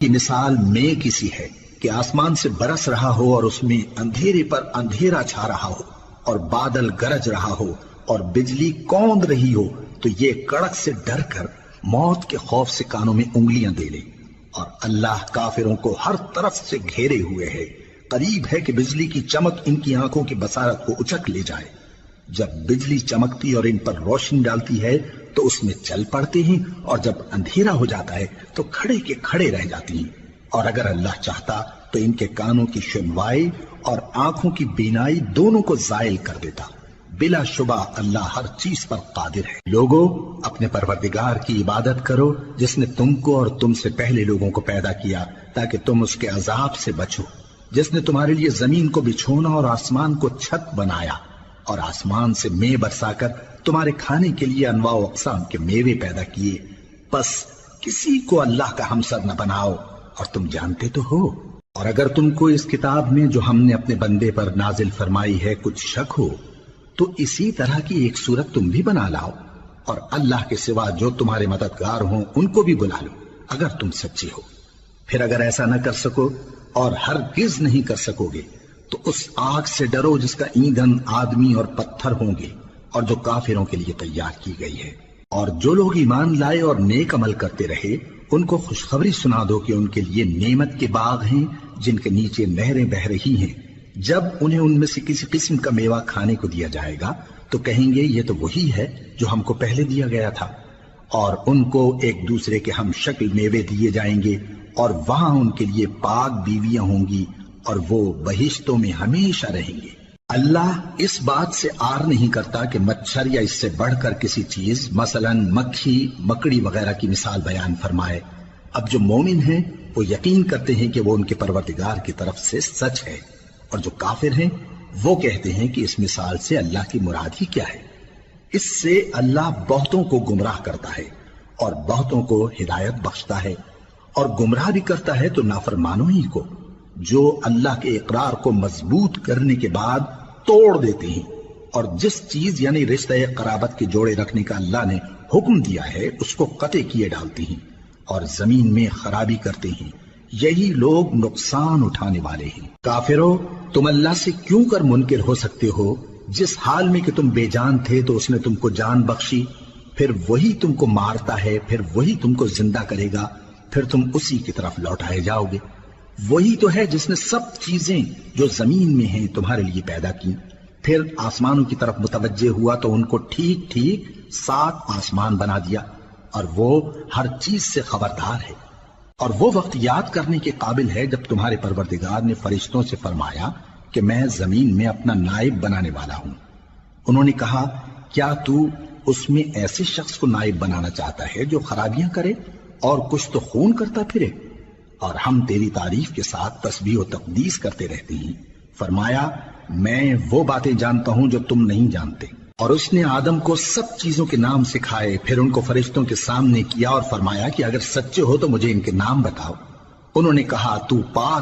کی مثال میں کسی ہے کہ آسمان سے برس رہا ہو اور اس میں اندھیرے پر اندھیرا چھا رہا ہو اور بادل گرج رہا ہو اور بجلی کوند رہی ہو تو یہ کڑک سے ڈر کر موت کے خوف سے کانوں میں انگلیاں دے لے. اور اللہ کافروں کو ہر طرف سے گھیرے ہوئے ہے. قریب ہے کہ بجلی کی چمک ان کی آنکھوں کی بصارت کو اچک لے جائے. جب بجلی چمکتی اور ان پر روشنی ڈالتی ہے تو اس میں چل پڑتے ہیں اور جب اندھیرا ہو جاتا ہے تو کھڑے کے کھڑے رہ جاتی ہیں. اور اگر اللہ چاہتا تو ان کے کانوں کی سنوائی اور آنکھوں کی بینائی دونوں کو زائل کر دیتا. بلا شبہ اللہ ہر چیز پر قادر ہے. لوگو اپنے پروردگار کی عبادت کرو جس نے تم کو اور تم سے پہلے لوگوں کو پیدا کیا تاکہ تم اس کے عذاب سے بچو. جس نے تمہارے لیے زمین کو بچھونا اور آسمان کو چھت بنایا اور آسمان سے مے برسا کر تمہارے کھانے کے لیے انواع و اقسام کے میوے پیدا کیے. بس کسی کو اللہ کا ہمسر نہ بناؤ اور تم جانتے تو ہو. اور اگر تم کو اس کتاب میں جو ہم نے اپنے بندے پر نازل فرمائی ہے کچھ شک ہو تو اسی طرح کی ایک صورت تم بھی بنا لاؤ اور اللہ کے سوا جو تمہارے مددگار ہوں ان کو بھی بلا لو اگر تم سچے ہو. پھر اگر ایسا نہ کر سکو اور ہرگز نہیں کر سکو گے تو اس آگ سے ڈرو جس کا ایندھن آدمی اور پتھر ہوں گے اور جو کافروں کے لیے تیار کی گئی ہے. اور جو لوگ ایمان لائے اور نیک عمل کرتے رہے ان کو خوشخبری سنا دو کہ ان کے لیے نعمت کے باغ ہیں جن کے نیچے نہریں بہ رہی ہیں. جب انہیں ان میں سے کسی قسم کا میوہ کھانے کو دیا جائے گا تو کہیں گے یہ تو وہی ہے جو ہم کو پہلے دیا گیا تھا. اور ان کو ایک دوسرے کے ہم شکل میوے دیے جائیں گے اور وہاں ان کے لیے پاک بیویاں ہوں گی اور وہ بہشتوں میں ہمیشہ رہیں گے. اللہ اس بات سے آر نہیں کرتا کہ مچھر یا اس سے بڑھ کر کسی چیز مثلا مکھی مکڑی وغیرہ کی مثال بیان فرمائے. اب جو مومن ہیں وہ یقین کرتے ہیں کہ وہ ان کے پروردگار کی طرف سے سچ ہے اور جو کافر ہیں وہ کہتے ہیں کہ اس مثال سے اللہ کی مراد ہی کیا ہے. اس سے اللہ بہتوں کو گمراہ کرتا ہے اور بہتوں کو ہدایت بخشتا ہے اور گمراہ بھی کرتا ہے تو نافرمانوں ہی کو جو اللہ کے اقرار کو مضبوط کرنے کے بعد توڑ دیتے ہیں اور جس چیز یعنی رشتہ قرابت کے جوڑے رکھنے کا اللہ نے حکم دیا ہے اس کو قطع کیے ڈالتی ہیں اور زمین میں خرابی کرتے ہیں. یہی لوگ نقصان اٹھانے والے ہیں. کافرو تم اللہ سے کیوں کر منکر ہو سکتے ہو جس حال میں کہ تم بے جان تھے تو اس نے تم کو جان بخشی, پھر وہی تم کو مارتا ہے, پھر وہی تم کو زندہ کرے گا, پھر تم اسی کی طرف لوٹائے جاؤ گے. وہی تو ہے جس نے سب چیزیں جو زمین میں ہیں تمہارے لیے پیدا کی, پھر آسمانوں کی طرف متوجہ ہوا تو ان کو ٹھیک ٹھیک 7 آسمان بنا دیا اور وہ ہر چیز سے خبردار ہے. اور وہ وقت یاد کرنے کے قابل ہے جب تمہارے پروردگار نے فرشتوں سے فرمایا کہ میں زمین میں اپنا نائب بنانے والا ہوں. انہوں نے کہا کیا تو اس میں ایسے شخص کو نائب بنانا چاہتا ہے جو خرابیاں کرے اور کچھ تو خون کرتا پھرے؟ اور ہم تیری تعریف کے ساتھ تسبیح و تقدیس کرتے رہتے ہیں. فرمایا میں وہ باتیں جانتا ہوں جو تم نہیں جانتے. اور اس نے آدم کو سب چیزوں کے نام سکھائے, پھر ان کو فرشتوں کے سامنے کیا اور فرمایا کہ اگر سچے ہو تو مجھے ان کے نام بتاؤ. انہوں نے کہا تو پاک